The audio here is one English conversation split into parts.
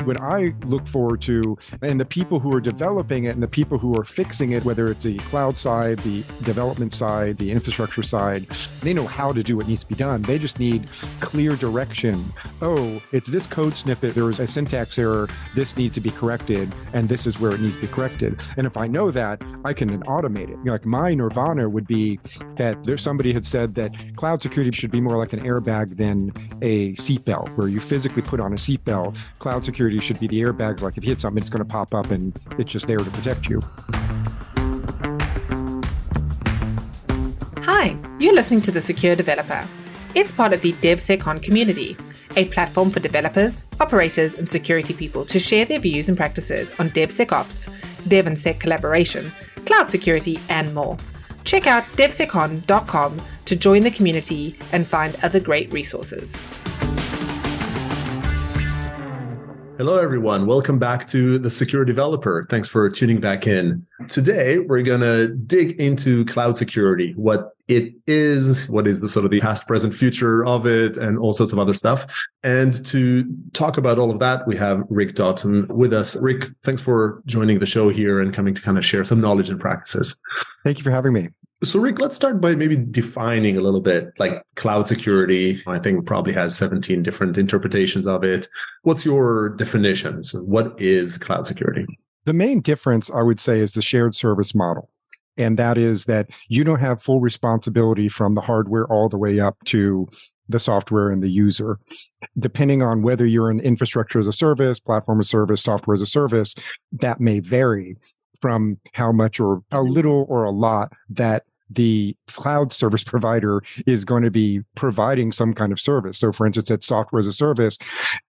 what I look forward to, and the people who are developing it and the people who are fixing it, whether it's the cloud side, the development side, the infrastructure side, they know how to do what needs to be done. They just need clear direction. Oh, it's this code snippet, there was a syntax error, this needs to be corrected, and this is where it needs to be corrected. And if I know that, I can then automate it. Like my nirvana would be that there's somebody had said that cloud security should be more like an airbag than a seatbelt, where you physically put on a seatbelt. Cloud security should be the airbag, like if you hit something, it's going to pop up and it's just there to protect you. Hi, you're listening to The Secure Developer. It's part of the DevSecOn community, a platform for developers, operators, and security people to share their views and practices on DevSecOps, Dev and Sec collaboration, cloud security, and more. Check out devsecon.com to join the community and find other great resources. Hello, everyone. Welcome back to The Secure Developer. Thanks for tuning back in. Today, we're going to dig into cloud security, what it is, what is the sort of the past, present, future of it, and all sorts of other stuff. And to talk about all of that, we have Rick Doten with us. Rick, thanks for joining the show here and coming to kind of share some knowledge and practices. Thank you for having me. So Rick, let's start by maybe defining a little bit like cloud security. I think probably has 17 different interpretations of it. What's your definitions? What is cloud security? The main difference, I would say, is the shared service model. And that is that you don't have full responsibility from the hardware all the way up to the software and the user. Depending on whether you're an infrastructure as a service, platform as a service, software as a service, that may vary from how much or how little or a lot that the cloud service provider is going to be providing some kind of service. So for instance, at software as a service,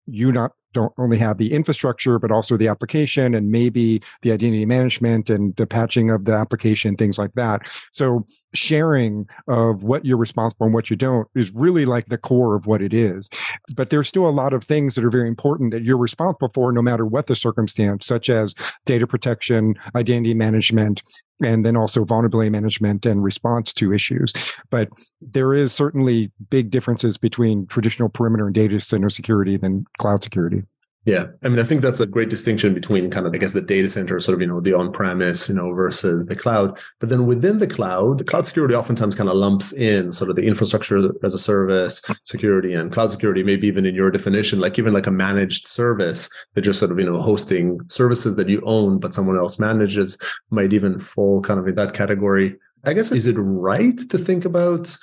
you don't only have the infrastructure, but also the application and maybe the identity management and the patching of the application, things like that. So sharing of what you're responsible and what you don't is really like the core of what it is. But there's still a lot of things that are very important that you're responsible for no matter what the circumstance, such as data protection, identity management, and then also vulnerability management and response to issues. But there is certainly big differences between traditional perimeter and data center security than cloud security. Yeah. I mean, I think that's a great distinction between kind of, I guess, the data center, sort of, the on-premise, versus the cloud. But then within the cloud security oftentimes kind of lumps in sort of the infrastructure as a service security and cloud security, maybe even in your definition, like even like a managed service that you're sort of, hosting services that you own, but someone else manages might even fall kind of in that category. I guess, is it right to think about,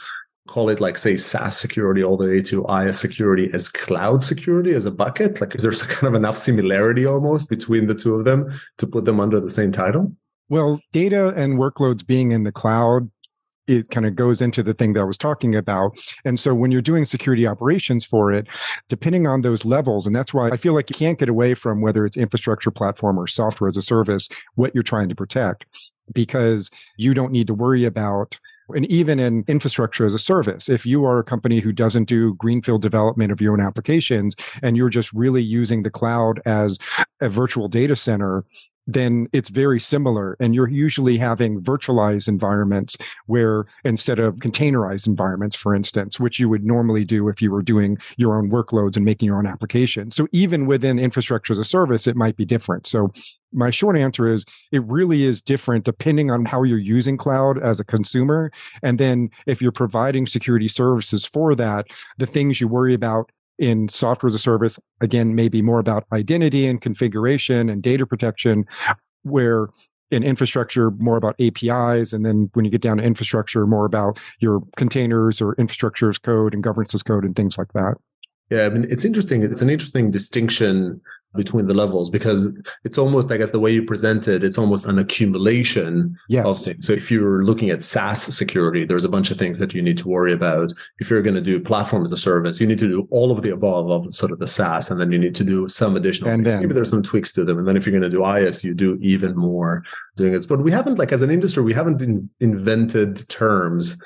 call it like, say, SaaS security all the way to IaaS security as cloud security as a bucket? Like, is there kind of enough similarity almost between the two of them to put them under the same title? Well, data and workloads being in the cloud, it kind of goes into the thing that I was talking about. And so when you're doing security operations for it, depending on those levels, and that's why I feel like you can't get away from whether it's infrastructure platform or software as a service, what you're trying to protect, because you don't need to worry about. And even in infrastructure as a service, if you are a company who doesn't do greenfield development of your own applications and you're just really using the cloud as a virtual data center, then it's very similar. And you're usually having virtualized environments where instead of containerized environments, for instance, which you would normally do if you were doing your own workloads and making your own applications. So even within infrastructure as a service, it might be different. So my short answer is it really is different depending on how you're using cloud as a consumer. And then if you're providing security services for that, the things you worry about in software as a service, again, maybe more about identity and configuration and data protection, where in infrastructure, more about APIs. And then when you get down to infrastructure, more about your containers or infrastructure as code and governance as code and things like that. Yeah, I mean, it's interesting. It's an interesting distinction between the levels because it's almost, I guess, the way you present it, it's almost an accumulation of things. So if you're looking at SaaS security, there's a bunch of things that you need to worry about. If you're going to do platform as a service, you need to do all of the above of sort of the SaaS, and then you need to do some additional things. Maybe there's some tweaks to them. And then if you're going to do IaaS, you do even more doing it. But we haven't, like as an industry, we haven't invented terms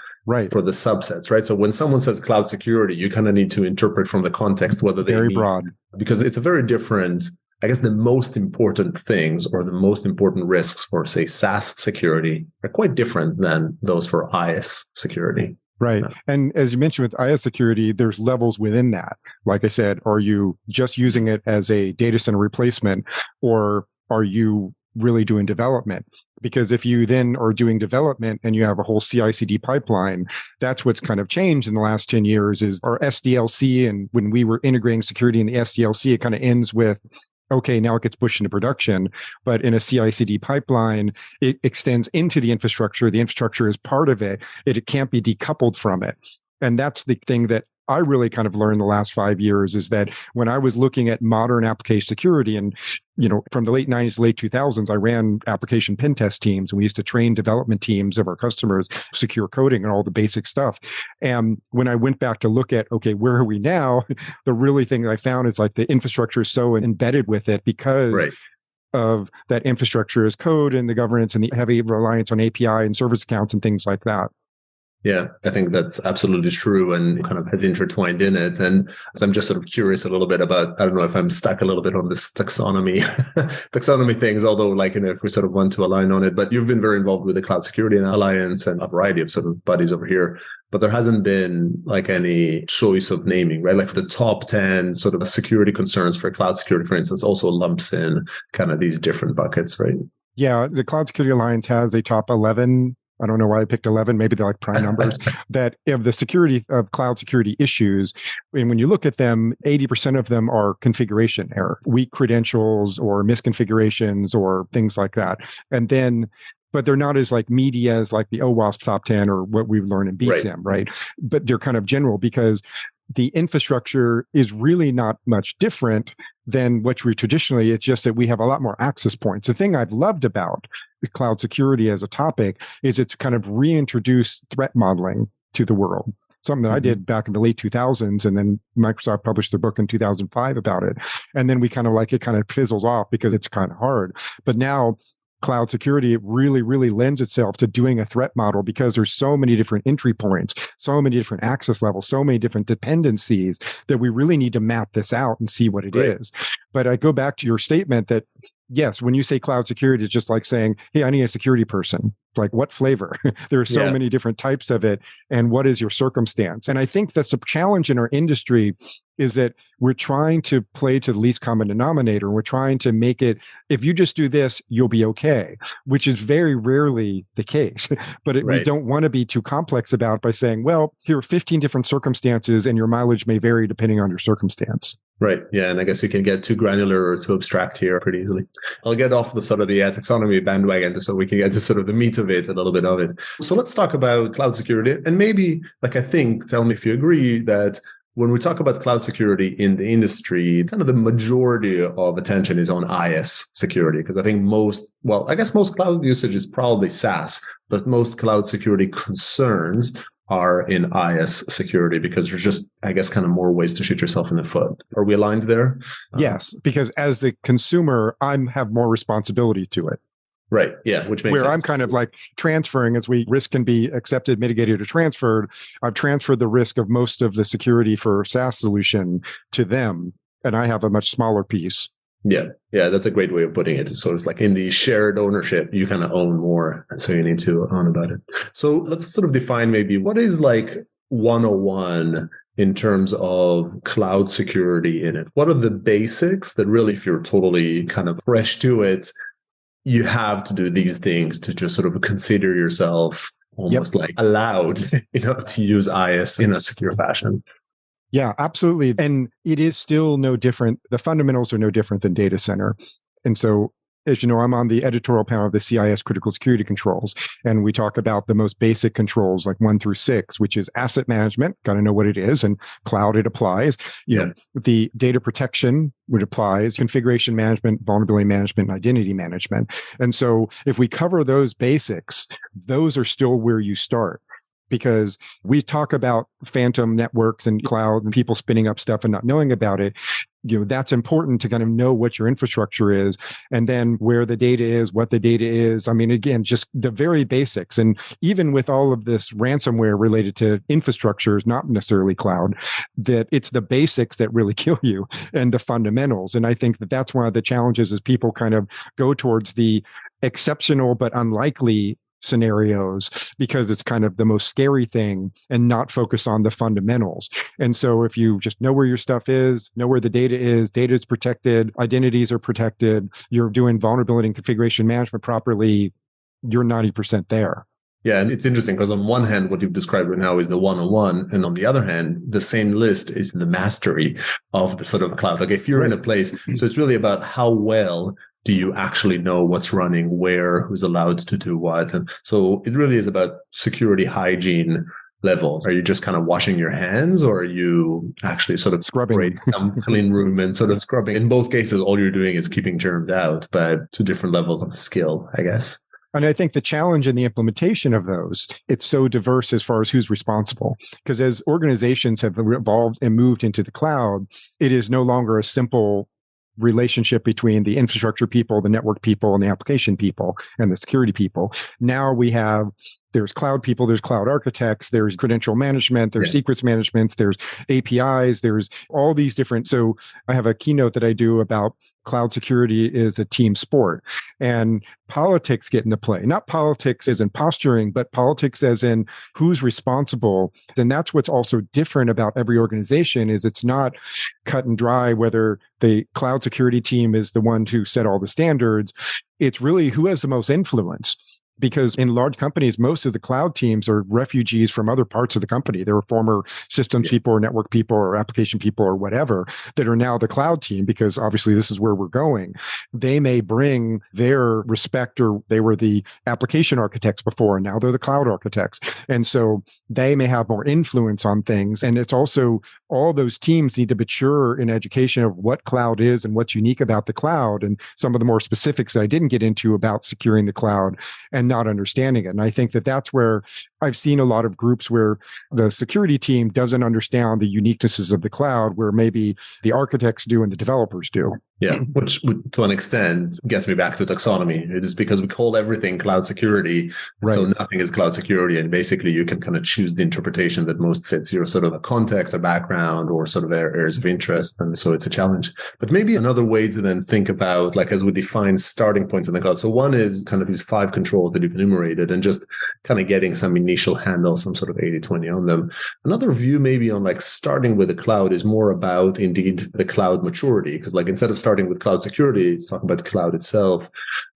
for the subsets, right? So when someone says cloud security, you kind of need to interpret from the context whether they mean, broad, because it's a very different, I guess the most important things or the most important risks for, say, SaaS security are quite different than those for IaaS security. Right. And as you mentioned with IS security, there's levels within that. Like I said, are you just using it as a data center replacement, or are you really doing development? Because if you then are doing development and you have a whole CI/CD pipeline, that's what's kind of changed in the last 10 years is our SDLC. And when we were integrating security in the SDLC, it kind of ends with, okay, now it gets pushed into production. But in a CI/CD pipeline, it extends into the infrastructure. The infrastructure is part of it. It can't be decoupled from it. And that's the thing that I really kind of learned the last 5 years is that when I was looking at modern application security and, from the late 90s to late 2000s, I ran application pen test teams and we used to train development teams of our customers, secure coding and all the basic stuff. And when I went back to look at, okay, where are we now? The really thing that I found is like the infrastructure is so embedded with it because of that infrastructure as code and the governance and the heavy reliance on API and service accounts and things like that. Yeah, I think that's absolutely true and kind of has intertwined in it. And so I'm just sort of curious a little bit about, I don't know if I'm stuck a little bit on this taxonomy things, although like, if we sort of want to align on it, but you've been very involved with the Cloud Security Alliance and a variety of sort of buddies over here, but there hasn't been like any choice of naming, right? Like the top 10 sort of security concerns for cloud security, for instance, also lumps in kind of these different buckets, right? Yeah, the Cloud Security Alliance has a top 11. I don't know why I picked 11. Maybe they're like prime numbers that of the security of cloud security issues. And when you look at them, 80% of them are configuration error, weak credentials or misconfigurations or things like that. And then, but they're not as like meaty as like the OWASP top 10 or what we've learned in BSIM, right? But they're kind of general because the infrastructure is really not much different than what we traditionally. It's just that we have a lot more access points. The thing I've loved about the cloud security as a topic is it's kind of reintroduced threat modeling to the world. Something that I did back in the late 2000s, and then Microsoft published their book in 2005 about it. And then we kind of like it kind of fizzles off because it's kind of hard. But now cloud security, it really, really lends itself to doing a threat model because there's so many different entry points, so many different access levels, so many different dependencies that we really need to map this out and see what it is. But I go back to your statement that, yes, when you say cloud security, it's just like saying, hey, I need a security person. Like what flavor? There are so many different types of it. And what is your circumstance? And I think that's a challenge in our industry is that we're trying to play to the least common denominator. We're trying to make it, if you just do this, you'll be okay, which is very rarely the case. But we don't want to be too complex about it by saying, well, here are 15 different circumstances and your mileage may vary depending on your circumstance. Right. Yeah. And I guess you can get too granular or too abstract here pretty easily. I'll get off the sort of the taxonomy bandwagon so we can get to sort of the meat of it, a little bit of it. So let's talk about cloud security. And maybe, like, I think, tell me if you agree that when we talk about cloud security in the industry, kind of the majority of attention is on IS security, because I think most cloud usage is probably SaaS, but most cloud security concerns are in IS security because there's just, I guess, kind of more ways to shoot yourself in the foot. Are we aligned there? Yes, because as the consumer, I have more responsibility to it. Right. Yeah. Which makes sense. I'm kind of like transferring as risk can be accepted, mitigated, or transferred. I've transferred the risk of most of the security for SaaS solution to them, and I have a much smaller piece. Yeah. Yeah. That's a great way of putting it. So it's like in the shared ownership, you kind of own more. And so you need to own about it. So let's sort of define maybe what is like 101 in terms of cloud security in it. What are the basics that really, if you're totally kind of fresh to it, you have to do these things to just sort of consider yourself almost like allowed, to use IS in a secure fashion. Yeah, absolutely. And it is still no different. The fundamentals are no different than data center. And so, as you know, I'm on the editorial panel of the CIS critical security controls. And we talk about the most basic controls like 1 through 6, which is asset management. Got to know what it is. And cloud, it applies. You know, the data protection, which applies, configuration management, vulnerability management, and identity management. And so if we cover those basics, those are still where you start. Because we talk about phantom networks and cloud and people spinning up stuff and not knowing about it. That's important to kind of know what your infrastructure is and then where the data is, what the data is. I mean, again, just the very basics. And even with all of this ransomware related to infrastructures, not necessarily cloud, that it's the basics that really kill you and the fundamentals. And I think that that's one of the challenges is people kind of go towards the exceptional but unlikely scenarios because it's kind of the most scary thing and not focus on the fundamentals. And so if you just know where your stuff is, know where the data is protected, identities are protected, you're doing vulnerability and configuration management properly, you're 90% there. Yeah, and it's interesting because on one hand, what you've described right now is the one-on-one, and on the other hand, the same list is the mastery of the sort of cloud. Like if you're in a place, so it's really about how well do you actually know what's running, where, who's allowed to do what. And so it really is about security hygiene levels. Are you just kind of washing your hands, or are you actually sort of scrubbing some clean room and sort of scrubbing? In both cases, all you're doing is keeping germs out, but to different levels of skill, I guess. And I think the challenge in the implementation of those, it's so diverse as far as who's responsible. Because as organizations have evolved and moved into the cloud, it is no longer a simple relationship between the infrastructure people, the network people, and the application people, and the security people. Now there's cloud people, there's cloud architects, there's credential management, there's secrets management, there's APIs, there's all these different. So I have a keynote that I do about cloud security is a team sport, and politics get into play. Not politics as in posturing, but politics as in who's responsible. And that's what's also different about every organization is it's not cut and dry whether the cloud security team is the one to set all the standards. It's really who has the most influence. Because in large companies, most of the cloud teams are refugees from other parts of the company. They were former systems people or network people or application people or whatever that are now the cloud team, because obviously this is where we're going. They may bring their respect, or they were the application architects before, and now they're the cloud architects. And so they may have more influence on things. And it's also all those teams need to mature in education of what cloud is and what's unique about the cloud, and some of the more specifics I didn't get into about securing the cloud and not understanding it. And I think that that's where I've seen a lot of groups where the security team doesn't understand the uniquenesses of the cloud, where maybe the architects do and the developers do. Yeah, which to an extent gets me back to taxonomy. It is because we call everything cloud security, so nothing is cloud security. And basically you can kind of choose the interpretation that most fits your sort of a context or background or sort of areas of interest. And so it's a challenge. But maybe another way to then think about, like, as we define starting points in the cloud. So one is kind of these 5 controls that you've enumerated and just kind of getting some initial handle, some sort of 80-20 on them. Another view maybe on like starting with the cloud is more about indeed the cloud maturity, because like instead of starting with cloud security, it's talking about the cloud itself.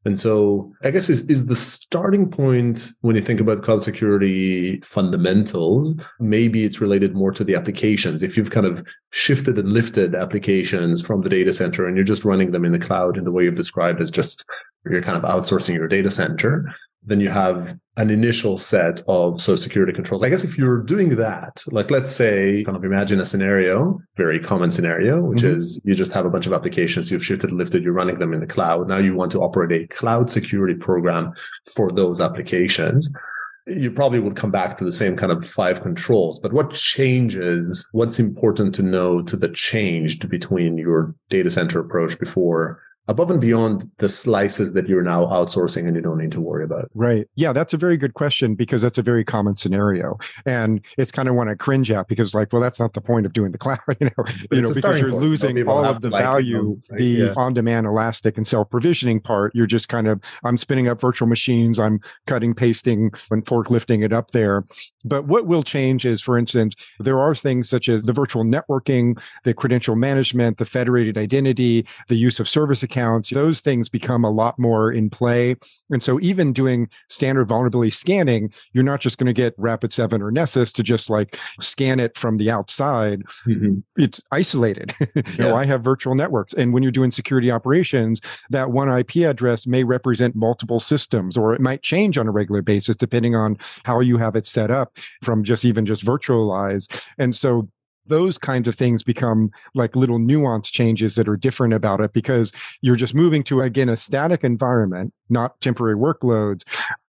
And so I guess is the starting point when you think about cloud security fundamentals, maybe it's related more to the applications. If you've kind of shifted and lifted applications from the data center and you're just running them in the cloud in the way you've described as just you're kind of outsourcing your data center, then you have an initial set of security controls. I guess if you're doing that, like let's say, kind of imagine a scenario, very common scenario, which is you just have a bunch of applications, you've shifted and lifted, you're running them in the cloud. Now you want to operate a cloud security program for those applications. You probably would come back to the same kind of 5 controls, but what changes, what's important to know to the changed between your data center approach before above and beyond the slices that you're now outsourcing and you don't need to worry about? Right. Yeah, that's a very good question, because that's a very common scenario. And it's kind of one I cringe at, because like, well, that's not the point of doing the cloud, because you're losing all of the value, the on-demand elastic and self-provisioning part. You're just kind of, I'm spinning up virtual machines, I'm cutting, pasting, and forklifting it up there. But what will change is, for instance, there are things such as the virtual networking, the credential management, the federated identity, the use of service accounts. Those things become a lot more in play. And so even doing standard vulnerability scanning, you're not just going to get Rapid7 or Nessus to just like scan it from the outside. It's isolated. I have virtual networks. And when you're doing security operations, that one IP address may represent multiple systems, or it might change on a regular basis depending on how you have it set up from just virtualized. And so those kinds of things become like little nuance changes that are different about it, because you're just moving to, again, a static environment, not temporary workloads,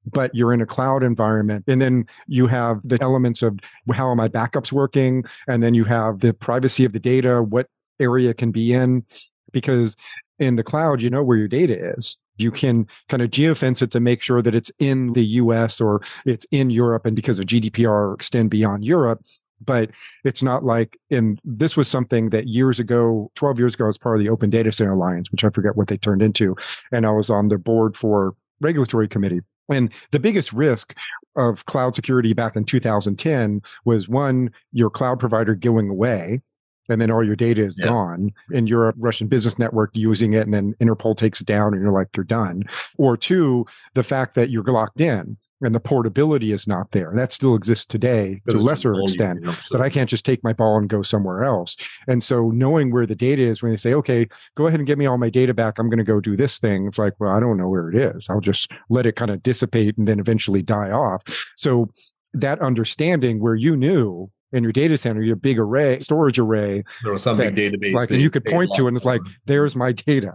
but you're in a cloud environment. And then you have the elements of how are my backups working? And then you have the privacy of the data, what area can be in, because in the cloud, you know where your data is. You can kind of geofence it to make sure that it's in the US or it's in Europe, and because of GDPR extend beyond Europe. But it's not like, this was something that 12 years ago, as part of the Open Data Center Alliance, which I forget what they turned into. And I was on the board for regulatory committee. And the biggest risk of cloud security back in 2010 was one, your cloud provider going away, and then all your data is gone, and you're a Russian business network using it, and then Interpol takes it down, and you're like, you're done. Or two, the fact that you're locked in and the portability is not there. And that still exists today to a lesser extent, but I can't just take my ball and go somewhere else. And so knowing where the data is, when they say, okay, go ahead and get me all my data back, I'm going to go do this thing. It's like, well, I don't know where it is. I'll just let it kind of dissipate and then eventually die off. So that understanding where you knew in your data center, your big array, storage array, there was some big database, like, and you could point to it and it's like, there's my data.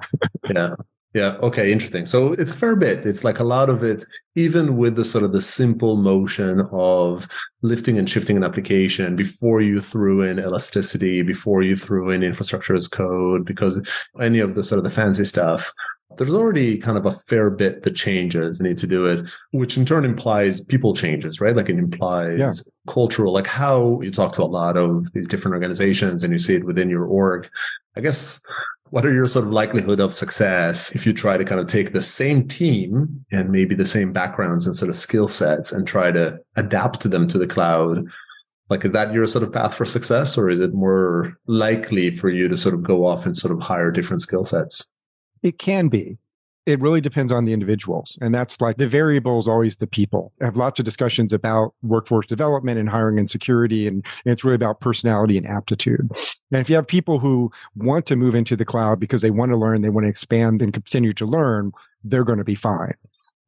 Yeah. Okay. Interesting. So it's a fair bit. It's like a lot of it, even with the sort of the simple motion of lifting and shifting an application before you threw in elasticity, before you threw in infrastructure as code, because any of the sort of the fancy stuff, there's already kind of a fair bit that changes need to do it, which in turn implies people changes, right? Like it implies cultural, like how you talk to a lot of these different organizations and you see it within your org. I guess, what are your sort of likelihood of success if you try to kind of take the same team and maybe the same backgrounds and sort of skill sets and try to adapt them to the cloud? Like, is that your sort of path for success, or is it more likely for you to sort of go off and sort of hire different skill sets? It can be. It really depends on the individuals. And that's like the variable is always the people. I have lots of discussions about workforce development and hiring and security, and it's really about personality and aptitude. And if you have people who want to move into the cloud because they want to learn, they want to expand and continue to learn, they're going to be fine.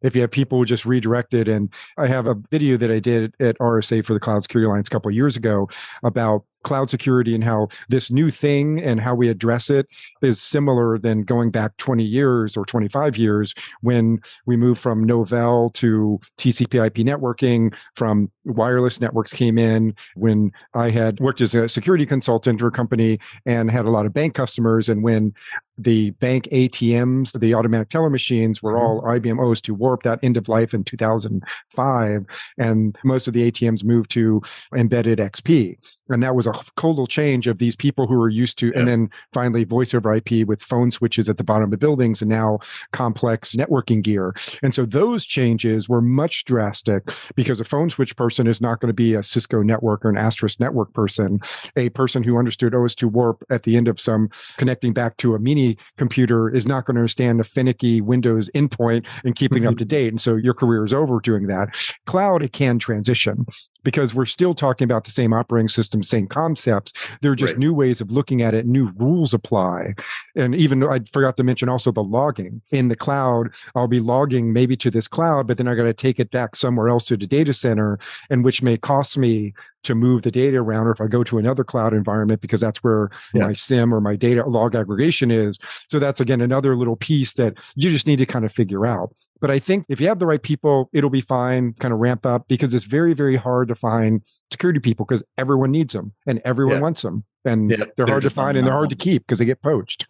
If you have people who just redirected, and I have a video that I did at RSA for the Cloud Security Alliance a couple of years ago about cloud security and how this new thing and how we address it is similar than going back 20 years or 25 years when we moved from Novell to TCP/IP networking, from wireless networks came in, when I had worked as a security consultant for a company and had a lot of bank customers, and when the bank ATMs, the automatic teller machines, were all IBM OS2 Warp, that end of life in 2005, and most of the ATMs moved to embedded XP. And that was a total change of these people who were used to, and then finally voice over IP with phone switches at the bottom of the buildings, and now complex networking gear. And so those changes were much drastic, because a phone switch person is not going to be a Cisco network or an Asterisk network person. A person who understood OS2 Warp at the end of some connecting back to a mini computer is not going to understand a finicky Windows endpoint and keeping up to date. And so your career is over doing that. Cloud, it can transition, because we're still talking about the same operating system, same concepts. There are just new ways of looking at it, new rules apply. And even I forgot to mention also the logging. In the cloud, I'll be logging maybe to this cloud, but then I got to take it back somewhere else to the data center, and which may cost me to move the data around, or if I go to another cloud environment, because that's where my SIM or my data log aggregation is. So that's, again, another little piece that you just need to kind of figure out. But I think if you have the right people, it'll be fine, kind of ramp up, because it's very, very hard to find security people, because everyone needs them and everyone wants them. And they're hard to find, and they're hard to keep because they get poached.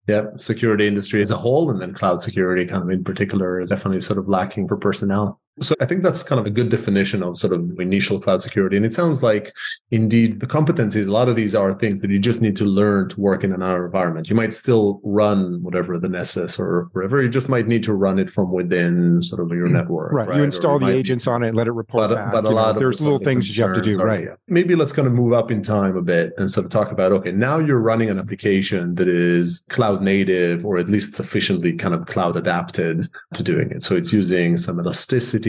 Yeah, security industry as a whole, and then cloud security kind of in particular, is definitely sort of lacking for personnel. So I think that's kind of a good definition of sort of initial cloud security. And it sounds like, indeed, the competencies, a lot of these are things that you just need to learn to work in another environment. You might still run whatever the Nessus or wherever, you just might need to run it from within sort of your network. Right. You install the agents on it and let it report back. But a lot of there's little things you have to do, right? Maybe let's kind of move up in time a bit and sort of talk about, okay, now you're running an application that is cloud native, or at least sufficiently kind of cloud adapted to doing it. So it's using some elasticity,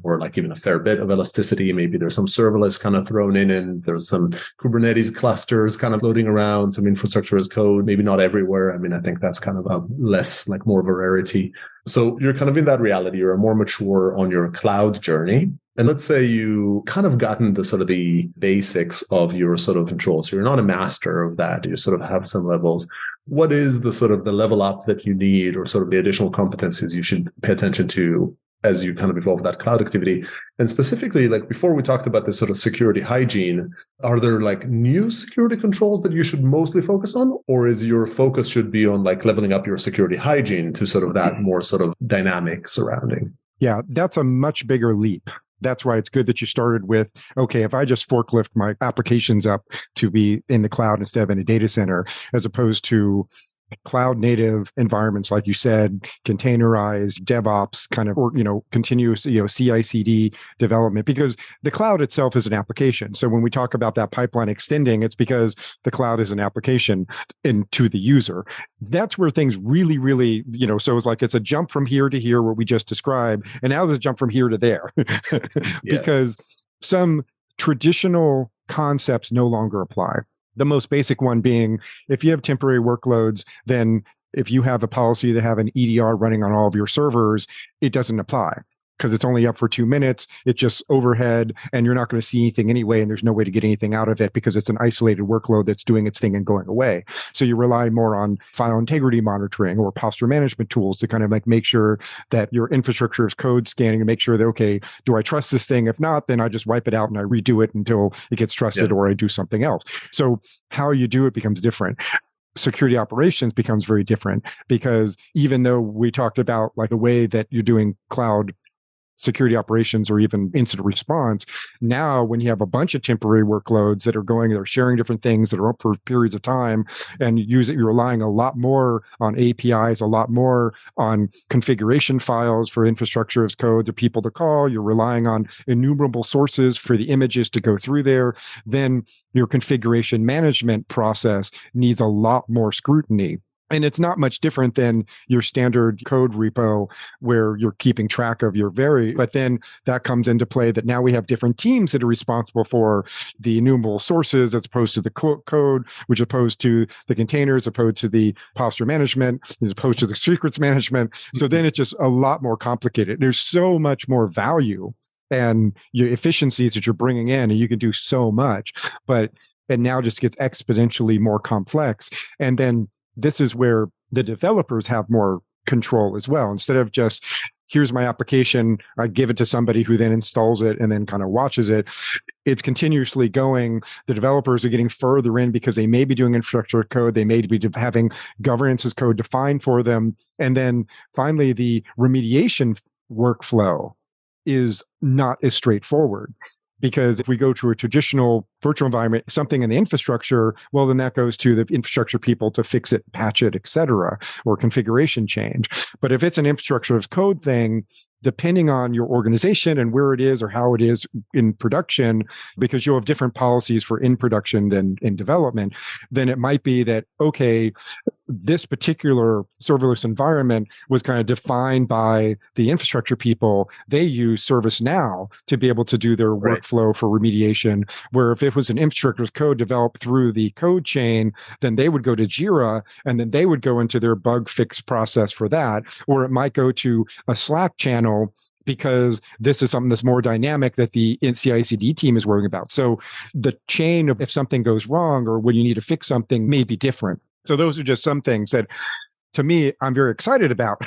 or like even a fair bit of elasticity. Maybe there's some serverless kind of thrown in, and there's some Kubernetes clusters kind of floating around, some infrastructure as code, maybe not everywhere. I mean, I think that's kind of a less, like more of a rarity. So you're kind of in that reality. You're more mature on your cloud journey. And let's say you kind of gotten the sort of the basics of your sort of control. So you're not a master of that. You sort of have some levels. What is the sort of the level up that you need, or sort of the additional competencies you should pay attention to as you kind of evolve that cloud activity? And specifically, like before we talked about this sort of security hygiene, are there like new security controls that you should mostly focus on? Or is your focus should be on like leveling up your security hygiene to sort of that more sort of dynamic surrounding? Yeah, that's a much bigger leap. That's why it's good that you started with, okay, if I just forklift my applications up to be in the cloud instead of in a data center, as opposed to cloud native environments, like you said, containerized DevOps kind of, or, continuous, CI/CD development, because the cloud itself is an application. So when we talk about that pipeline extending, it's because the cloud is an application into the user. That's where things really, really, so it's like it's a jump from here to here, what we just described, and now there's a jump from here to there, because some traditional concepts no longer apply. The most basic one being, if you have temporary workloads, then if you have a policy to have an EDR running on all of your servers, it doesn't apply because it's only up for 2 minutes. It's just overhead and you're not going to see anything anyway. And there's no way to get anything out of it because it's an isolated workload that's doing its thing and going away. So you rely more on file integrity monitoring or posture management tools to kind of like make sure that your infrastructure is code scanning and make sure that, okay, do I trust this thing? If not, then I just wipe it out and I redo it until it gets trusted or I do something else. So how you do it becomes different. Security operations becomes very different because even though we talked about like the way that you're doing cloud security operations or even incident response, now when you have a bunch of temporary workloads that are going, they're sharing different things that are up for periods of time, and you're relying a lot more on APIs, a lot more on configuration files for infrastructure as code, or people to call, you're relying on innumerable sources for the images to go through there, then your configuration management process needs a lot more scrutiny. And it's not much different than your standard code repo where you're keeping track of your but then that comes into play that now we have different teams that are responsible for the innumerable sources as opposed to the code, which opposed to the containers, opposed to the posture management, as opposed to the secrets management. So then it's just a lot more complicated. There's so much more value and your efficiencies that you're bringing in, and you can do so much, but it now just gets exponentially more complex. And then this is where the developers have more control as well. Instead of just, here's my application, I give it to somebody who then installs it and then kind of watches it. It's continuously going. The developers are getting further in because they may be doing infrastructure code. They may be having governance as code defined for them. And then finally, the remediation workflow is not as straightforward. Because if we go to a traditional virtual environment, something in the infrastructure, well, then that goes to the infrastructure people to fix it, patch it, et cetera, or configuration change. But if it's an infrastructure as code thing, depending on your organization and where it is or how it is in production, because you'll have different policies for in production than in development, then it might be that, okay, this particular serverless environment was kind of defined by the infrastructure people. They use ServiceNow to be able to do their workflow for remediation, where if it was an infrastructure as code developed through the code chain, then they would go to Jira and then they would go into their bug fix process for that. Or it might go to a Slack channel because this is something that's more dynamic that the CI/CD team is worrying about. So the chain of if something goes wrong or when you need to fix something may be different. So those are just some things that, to me, I'm very excited about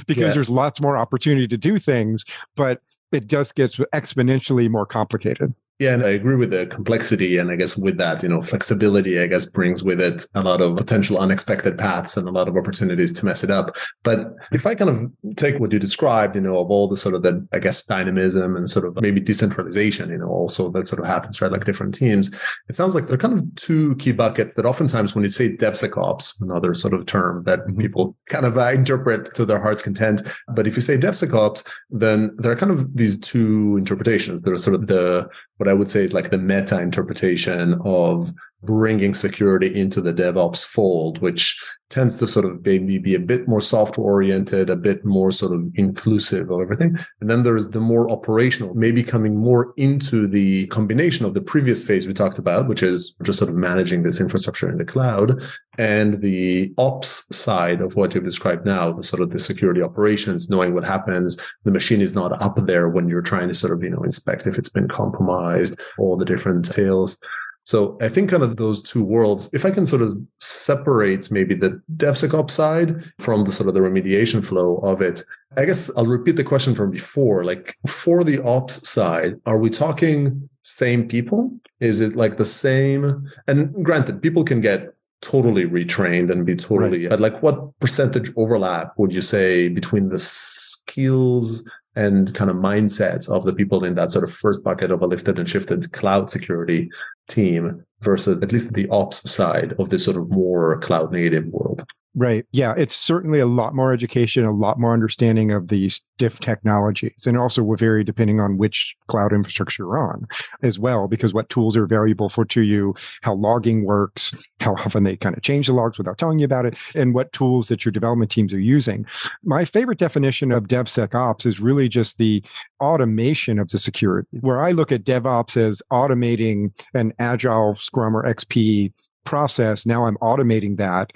because there's lots more opportunity to do things, but it just gets exponentially more complicated. Yeah, and I agree with the complexity. And I guess with that, flexibility, I guess, brings with it a lot of potential unexpected paths and a lot of opportunities to mess it up. But if I kind of take what you described, of all the sort of the, I guess, dynamism and sort of maybe decentralization, also that sort of happens, right? Like different teams. It sounds like there are kind of two key buckets that oftentimes when you say DevSecOps, another sort of term that people kind of interpret to their heart's content. But if you say DevSecOps, then there are kind of these two interpretations. There's sort of what I would say is like the meta interpretation of bringing security into the DevOps fold, which tends to sort of maybe be a bit more software oriented, a bit more sort of inclusive of everything. And then there's the more operational, maybe coming more into the combination of the previous phase we talked about, which is just sort of managing this infrastructure in the cloud, and the ops side of what you've described now, the sort of the security operations, knowing what happens. The machine is not up there when you're trying to sort of, inspect if it's been compromised, all the different details. So I think kind of those two worlds, if I can sort of separate maybe the DevSecOps side from the sort of the remediation flow of it, I guess I'll repeat the question from before. Like for the ops side, are we talking same people? Is it like the same? And granted, people can get totally retrained and be totally, but like what percentage overlap would you say between the skills and kind of mindsets of the people in that sort of first bucket of a lifted and shifted cloud security team versus at least the ops side of this sort of more cloud native world? Right. Yeah. It's certainly a lot more education, a lot more understanding of these diff technologies. And also will vary depending on which cloud infrastructure you're on as well, because what tools are valuable to you, how logging works, how often they kind of change the logs without telling you about it, and what tools that your development teams are using. My favorite definition of DevSecOps is really just the automation of the security, where I look at DevOps as automating an agile Scrum or XP process. Now I'm automating that.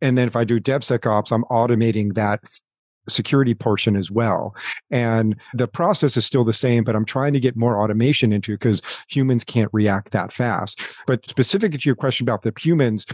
And then if I do DevSecOps, I'm automating that security portion as well. And the process is still the same, but I'm trying to get more automation into it because humans can't react that fast. But specific to your question about the humans,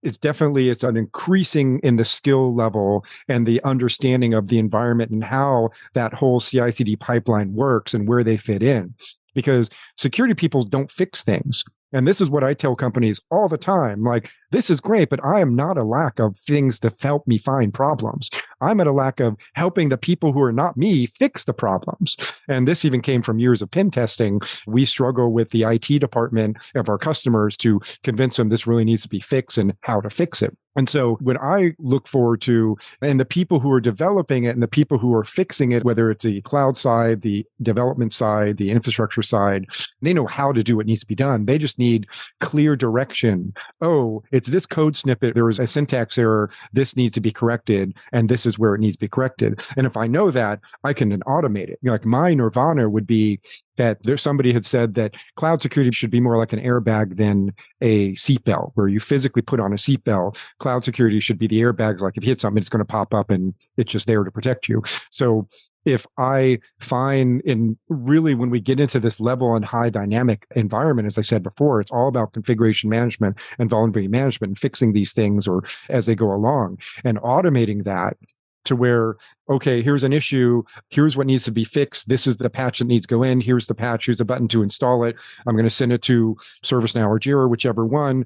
it's an increasing in the skill level and the understanding of the environment and how that whole CI/CD pipeline works and where they fit in. Because security people don't fix things. And this is what I tell companies all the time. Like, this is great, but I am not a lack of things to help me find problems. I'm at a lack of helping the people who are not me fix the problems. And this even came from years of pen testing. We struggle with the IT department of our customers to convince them this really needs to be fixed and how to fix it. And so when I look forward to, and the people who are developing it and the people who are fixing it, whether it's the cloud side, the development side, the infrastructure side, they know how to do what needs to be done. They just need clear direction. Oh, it's this code snippet. There was a syntax error. This needs to be corrected. And this is where it needs to be corrected. And if I know that, I can then automate it. Like my nirvana would be that there's somebody had said that cloud security should be more like an airbag than a seatbelt, where you physically put on a seatbelt. Cloud security should be the airbags. Like if you hit something, it's going to pop up and it's just there to protect you. So if I find really when we get into this level and high dynamic environment, as I said before, it's all about configuration management and vulnerability management and fixing these things or as they go along and automating that to where, okay, here's an issue. Here's what needs to be fixed. This is the patch that needs to go in. Here's the patch. Here's a button to install it. I'm going to send it to ServiceNow or Jira, whichever one,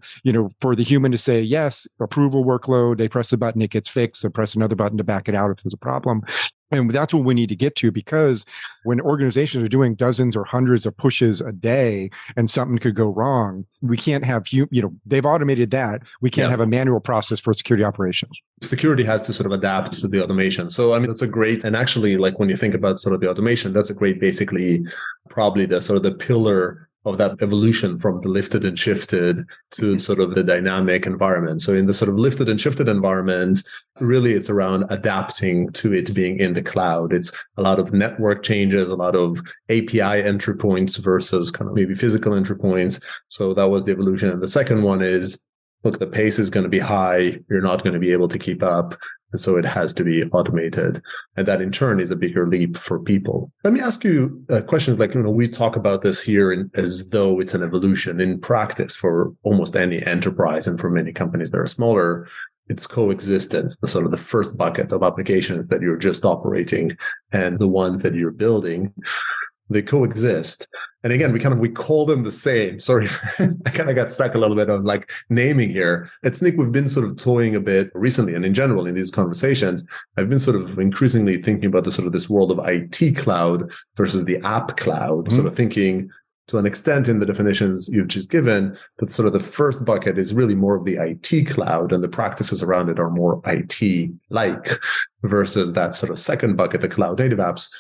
for the human to say, yes, approval workload. They press the button, it gets fixed. They press another button to back it out if there's a problem. And that's what we need to get to, because when organizations are doing dozens or hundreds of pushes a day and something could go wrong, we can't have, they've automated that. We can't have a manual process for security operations. Security has to sort of adapt to the automation. So, I mean, that's a great, and actually, like when you think about sort of the automation, that's a great, basically, probably the sort of the pillar of that evolution from the lifted and shifted to sort of the dynamic environment. So in the sort of lifted and shifted environment, really it's around adapting to it being in the cloud. It's a lot of network changes, a lot of API entry points versus kind of maybe physical entry points. So that was the evolution. And the second one is, look, the pace is going to be high. You're not going to be able to keep up. And so it has to be automated. And that in turn is a bigger leap for people. Let me ask you a question. Like, we talk about this here as though it's an evolution. In practice, for almost any enterprise and for many companies that are smaller, it's coexistence, the sort of the first bucket of applications that you're just operating and the ones that you're building. They coexist. And again, we call them the same. Sorry, I kind of got stuck a little bit on like naming here. At Snyk, we've been sort of toying a bit recently, and in general in these conversations, I've been sort of increasingly thinking about this world of IT cloud versus the app cloud, sort of thinking to an extent in the definitions you've just given, that sort of the first bucket is really more of the IT cloud and the practices around it are more IT-like versus that sort of second bucket, the cloud native apps,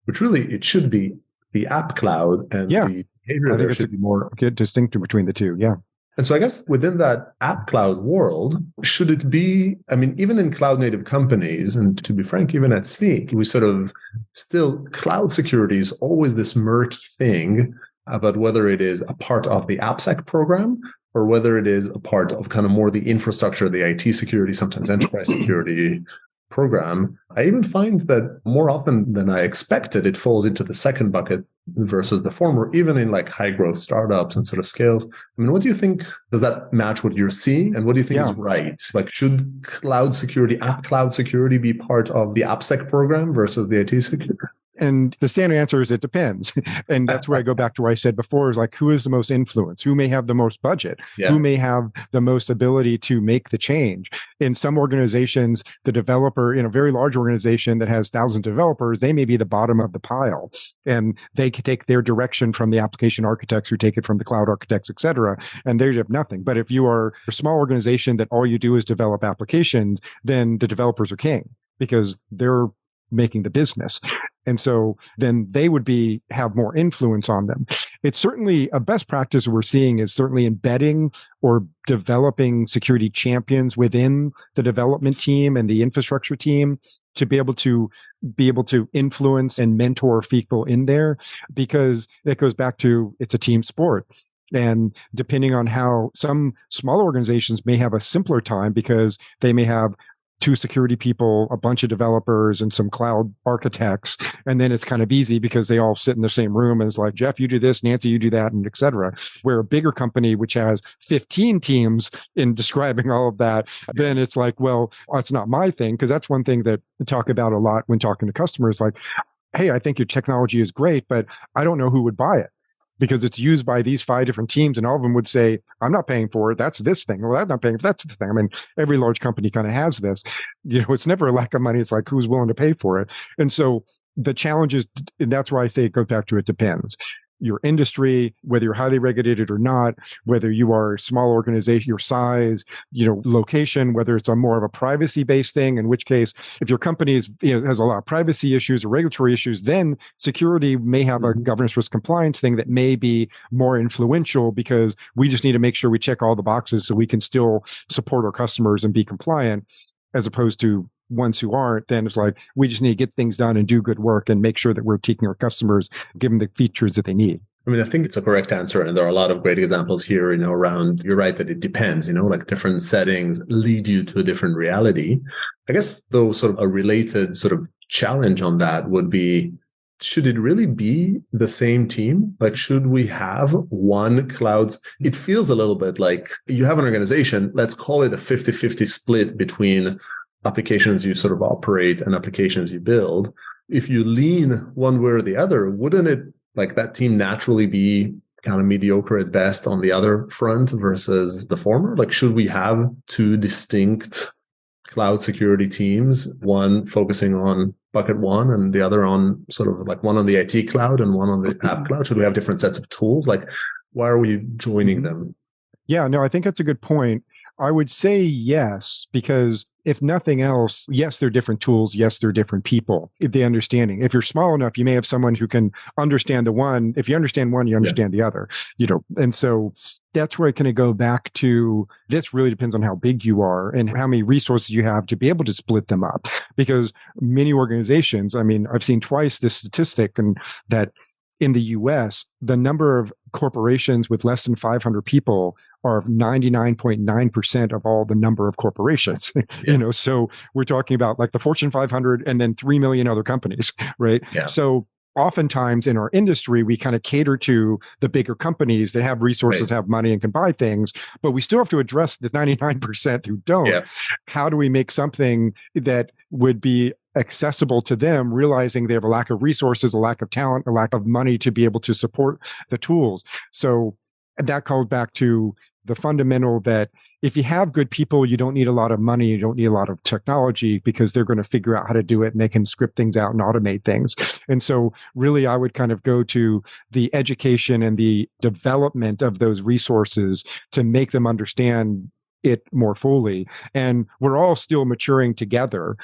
which really it should be the app cloud and the behavior there should be more good distinction between the two. Yeah. And so I guess within that app cloud world, should it be, I mean, even in cloud native companies, and to be frank, even at Snyk, we sort of still, cloud security is always this murky thing about whether it is a part of the AppSec program or whether it is a part of kind of more the infrastructure, the IT security, sometimes enterprise security program. I even find that more often than I expected, it falls into the second bucket versus the former, even in like high growth startups and sort of scales. I mean, what do you think? Does that match what you're seeing? And what do you think is right? Like, should cloud security, app cloud security be part of the AppSec program versus the IT security? And the standard answer is it depends. And that's where I go back to what I said before, is like, who is the most influence? Who may have the most budget? Yeah. Who may have the most ability to make the change? In some organizations, the developer in a very large organization that has thousands of developers, they may be the bottom of the pile. And they can take their direction from the application architects who take it from the cloud architects, et cetera, and they have nothing. But if you are a small organization that all you do is develop applications, then the developers are king because they're making the business. And so then they would have more influence on them. It's certainly a best practice we're seeing is certainly embedding or developing security champions within the development team and the infrastructure team to be able to influence and mentor people in there, because it goes back to, it's a team sport. And depending on how some small organizations may have a simpler time because they may have 2 security people, a bunch of developers, and some cloud architects. And then it's kind of easy because they all sit in the same room and it's like, Jeff, you do this, Nancy, you do that, and et cetera. Where a bigger company, which has 15 teams in describing all of that, then it's like, well, that's not my thing. Because that's one thing that we talk about a lot when talking to customers, like, hey, I think your technology is great, but I don't know who would buy it, because it's used by these 5 different teams, and all of them would say, I'm not paying for it. That's this thing. Well, I'm not paying for that's the thing. I mean, every large company kind of has this. It's never a lack of money. It's like, who's willing to pay for it? And so the challenge is, and that's why I say it goes back to, it depends. Your industry, whether you're highly regulated or not, whether you are a small organization, your size, location, whether it's a more of a privacy-based thing, in which case, if your company has a lot of privacy issues or regulatory issues, then security may have a governance risk compliance thing that may be more influential, because we just need to make sure we check all the boxes so we can still support our customers and be compliant, as opposed to ones who aren't. Then it's like, we just need to get things done and do good work and make sure that we're taking our customers, give them the features that they need. I mean, I think it's a correct answer. And there are a lot of great examples here, around, you're right that it depends, like different settings lead you to a different reality. I guess, though, sort of a related sort of challenge on that would be, should it really be the same team? Like, should we have one cloud? It feels a little bit like you have an organization, let's call it a 50-50 split between applications you sort of operate and applications you build. If you lean one way or the other, wouldn't it, like, that team naturally be kind of mediocre at best on the other front versus the former? Like, should we have 2 distinct cloud security teams, one focusing on bucket one and the other on sort of like one on the IT cloud and one on the app cloud? Should we have different sets of tools? Like, why are we joining them? Yeah, no, I think that's a good point. I would say yes, because if nothing else, yes, they're different tools. Yes, they're different people. If they understanding, if you're small enough, you may have someone who can understand the one. If you understand one, you understand the other, and so that's where I kind of go back to, this really depends on how big you are and how many resources you have to be able to split them up. Because many organizations, I mean, I've seen twice this statistic, and that in the US, the number of corporations with less than 500 people are 99.9% of all the number of corporations. So we're talking about like the Fortune 500 and then 3 million other companies, right? Yeah. So oftentimes in our industry, we kind of cater to the bigger companies that have resources, have money, and can buy things, but we still have to address the 99% who don't. Yeah. How do we make something that would be accessible to them, realizing they have a lack of resources, a lack of talent, a lack of money to be able to support the tools? So that calls back to the fundamental that if you have good people, you don't need a lot of money, you don't need a lot of technology, because they're going to figure out how to do it and they can script things out and automate things. And so really, I would kind of go to the education and the development of those resources to make them understand it more fully. And we're all still maturing together.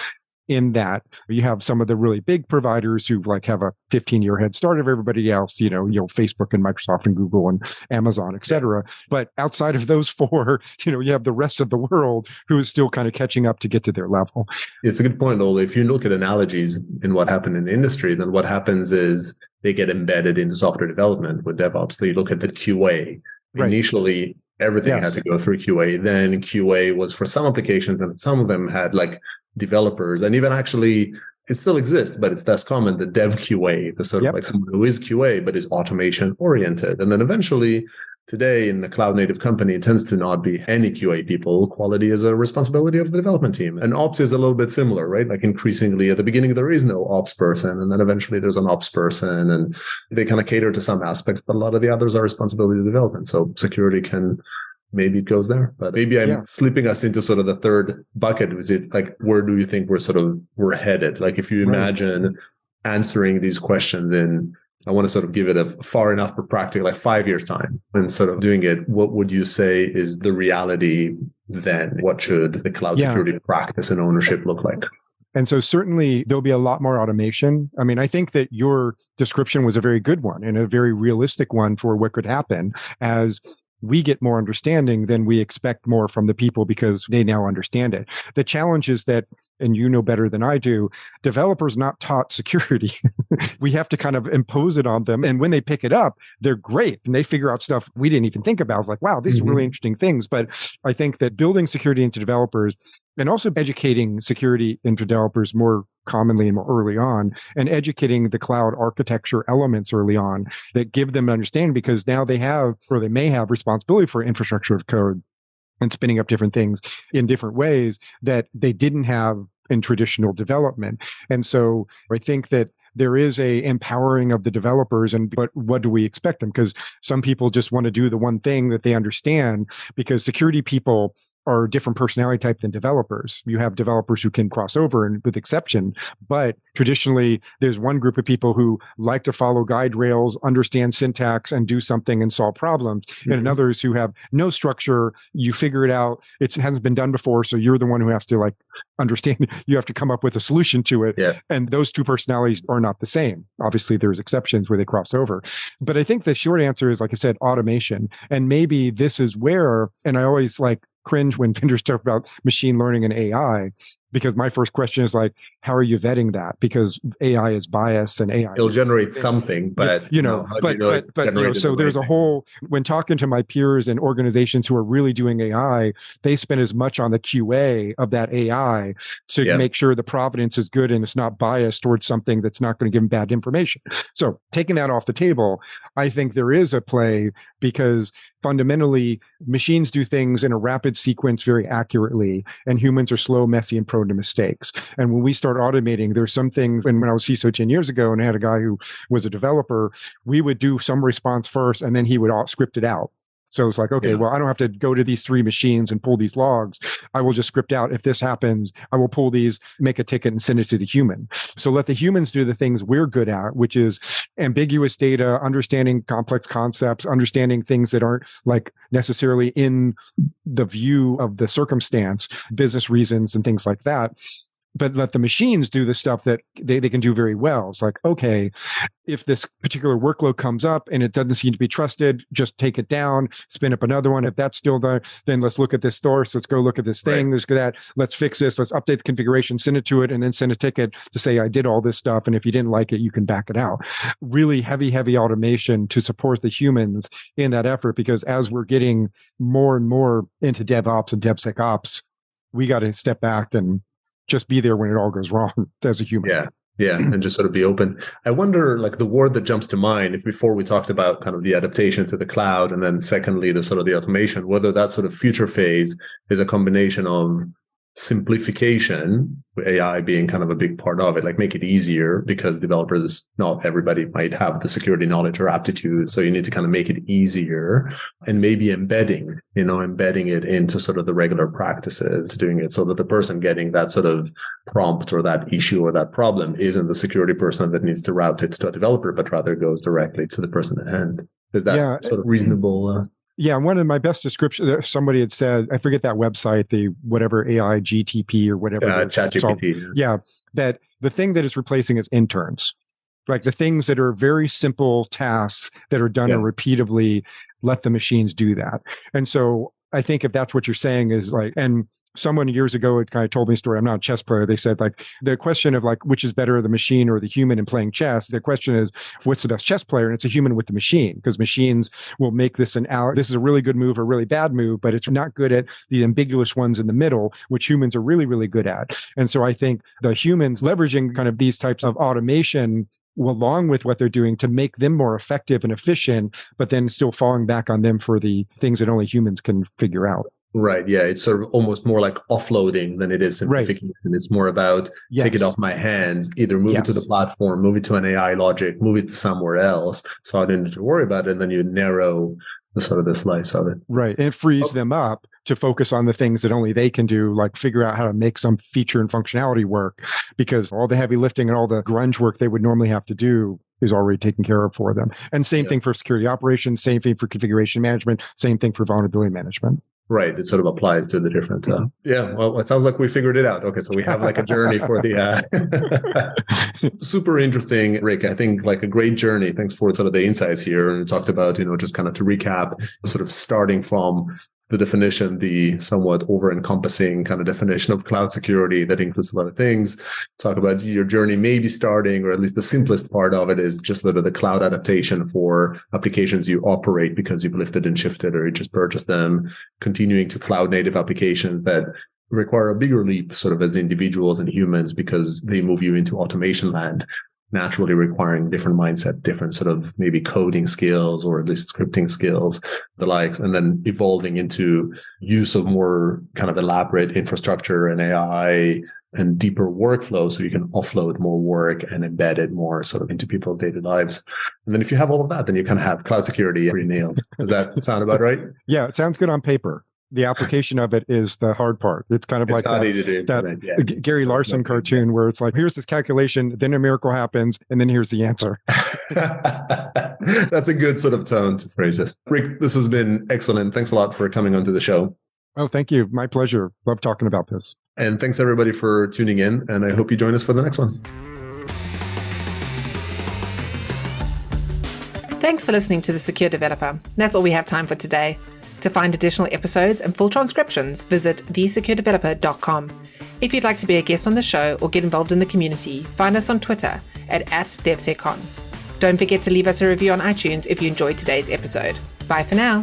In that, you have some of the really big providers who like have a 15-year head start of everybody else, Facebook and Microsoft and Google and Amazon, et cetera. But outside of those 4, you have the rest of the world who is still kind of catching up to get to their level. It's a good point, Ole. If you look at analogies in what happened in the industry, then what happens is they get embedded into software development with DevOps. They look at the QA. Right. Initially, everything had to go through QA. Then QA was for some applications, and some of them had like developers, and even actually it still exists, but it's less common, the dev QA, the sort of like someone who is QA but is automation oriented. And then eventually today in a cloud native company, it tends to not be any QA people. Quality is a responsibility of the development team. And ops is a little bit similar, right? Like increasingly at the beginning, there is no ops person. And then eventually there's an ops person and they kind of cater to some aspects, but a lot of the others are responsibility of development. So security maybe it goes there, but maybe I'm slipping us into sort of the third bucket. Is it like, where do you think we're headed? Like if you imagine answering these questions in, I want to sort of give it a far enough for practical, like 5 years time and sort of doing it. What would you say is the reality then? What should the cloud security practice and ownership look like? And so certainly there'll be a lot more automation. I mean, I think that your description was a very good one and a very realistic one for what could happen. As we get more understanding, then we expect more from the people because they now understand it. The challenge is that, and you know better than I do, developers not taught security. We have to kind of impose it on them. And when they pick it up, they're great. And they figure out stuff we didn't even think about. I was like, wow, these are really interesting things. But I think that building security into developers and also educating security into developers more commonly and more early on, and educating the cloud architecture elements early on that give them an understanding, because now they have, or they may have, responsibility for infrastructure of code and spinning up different things in different ways that they didn't have in traditional development. And so I think that there is a empowering of the developers, but what do we expect them? Because some people just want to do the one thing that they understand, because security people are a different personality type than developers. You have developers who can cross over and with exception, but traditionally there's one group of people who like to follow guide rails, understand syntax and do something and solve problems. And others who have no structure, you figure it out. It hasn't been done before. So you're the one who has to like understand, you have to come up with a solution to it. Yeah. And those two personalities are not the same. Obviously there's exceptions where they cross over. But I think the short answer is, like I said, automation. And maybe this is where, and I always like cringe when vendors talk about machine learning and AI, because my first question is like, how are you vetting that? Because AI is biased and AI it'll generate something, but so there's a whole, when talking to my peers and organizations who are really doing AI, they spend as much on the QA of that AI to make sure the provenance is good and it's not biased towards something that's not going to give them bad information. So taking that off the table, I think there is a play, because fundamentally machines do things in a rapid sequence very accurately, and humans are slow, messy, and prone to mistakes. And when we start automating, there's some things, and when I was CISO 10 years ago and I had a guy who was a developer, we would do some response first and then he would script it out. So it's like, okay, well, I don't have to go to these 3 machines and pull these logs. I will just script out, if this happens, I will pull these, make a ticket and send it to the human. So let the humans do the things we're good at, which is ambiguous data, understanding complex concepts, understanding things that aren't like necessarily in the view of the circumstance, business reasons and things like that. But let the machines do the stuff that they can do very well. It's like, okay, if this particular workload comes up and it doesn't seem to be trusted, just take it down, spin up another one. If that's still there, then let's look at this source. Let's go look at this thing. Let's go that. Let's fix this. Let's update the configuration, send it to it, and then send a ticket to say, I did all this stuff. And if you didn't like it, you can back it out. Really heavy automation to support the humans in that effort, because as we're getting more and more into DevOps and DevSecOps, we got to step back and just be there when it all goes wrong as a human. Yeah. And just sort of be open. I wonder, like the word that jumps to mind, if before we talked about kind of the adaptation to the cloud, and then secondly, the sort of the automation, whether that sort of future phase is a combination of simplification, AI being kind of a big part of it, like make it easier, because developers, not everybody might have the security knowledge or aptitude. So you need to kind of make it easier, and maybe embedding it into sort of the regular practices, doing it so that the person getting that sort of prompt or that issue or that problem isn't the security person that needs to route it to a developer, but rather goes directly to the person at hand. Is that sort of reasonable? Yeah, one of my best descriptions, somebody had said, I forget that website, the whatever AI GTP or whatever. ChatGPT. Yeah, that the thing that is replacing is interns. Like the things that are very simple tasks that are done repeatedly, let the machines do that. And so I think if that's what you're saying is like, and someone years ago had kind of told me a story. I'm not a chess player. They said like the question of like, which is better, the machine or the human in playing chess? The question is, what's the best chess player? And it's a human with the machine, because machines will make this this is a really good move or really bad move, but it's not good at the ambiguous ones in the middle, which humans are really, really good at. And so I think the humans leveraging kind of these types of automation along with what they're doing to make them more effective and efficient, but then still falling back on them for the things that only humans can figure out. Right. Yeah. It's sort of almost more like offloading than it is simplification. Right. It's more about take it off my hands, either move it to the platform, move it to an AI logic, move it to somewhere else. So I didn't need to worry about it. And then you narrow the sort of the slice of it. Right. And it frees them up to focus on the things that only they can do, like figure out how to make some feature and functionality work, because all the heavy lifting and all the grunge work they would normally have to do is already taken care of for them. And same thing for security operations, same thing for configuration management, same thing for vulnerability management. Right. It sort of applies to the different. Well, it sounds like we figured it out. Okay. So we have like a journey for the super interesting, Rick. I think like a great journey. Thanks for sort of the insights here. And we talked about, just kind of to recap, sort of starting from the definition, the somewhat over-encompassing kind of definition of cloud security that includes a lot of things. Talk about your journey maybe starting, or at least the simplest part of it is just the cloud adaptation for applications you operate because you've lifted and shifted or you just purchased them, continuing to cloud-native applications that require a bigger leap sort of as individuals and humans because they move you into automation land, naturally requiring different mindset, different sort of maybe coding skills or at least scripting skills, the likes, and then evolving into use of more kind of elaborate infrastructure and AI and deeper workflows so you can offload more work and embed it more sort of into people's daily lives. And then if you have all of that, then you kind of have cloud security pretty nailed. Does that sound about right? Yeah, it sounds good on paper. The application of it is the hard part. It's kind of like that Gary Larson cartoon where it's like, here's this calculation, then a miracle happens, and then here's the answer. That's a good sort of tone to phrase this. Rick, this has been excellent. Thanks a lot for coming onto the show. Oh, thank you. My pleasure. Love talking about this. And thanks everybody for tuning in. And I hope you join us for the next one. Thanks for listening to The Secure Developer. That's all we have time for today. To find additional episodes and full transcriptions, visit thesecuredeveloper.com. If you'd like to be a guest on the show or get involved in the community, find us on Twitter at @DevSecCon. Don't forget to leave us a review on iTunes if you enjoyed today's episode. Bye for now.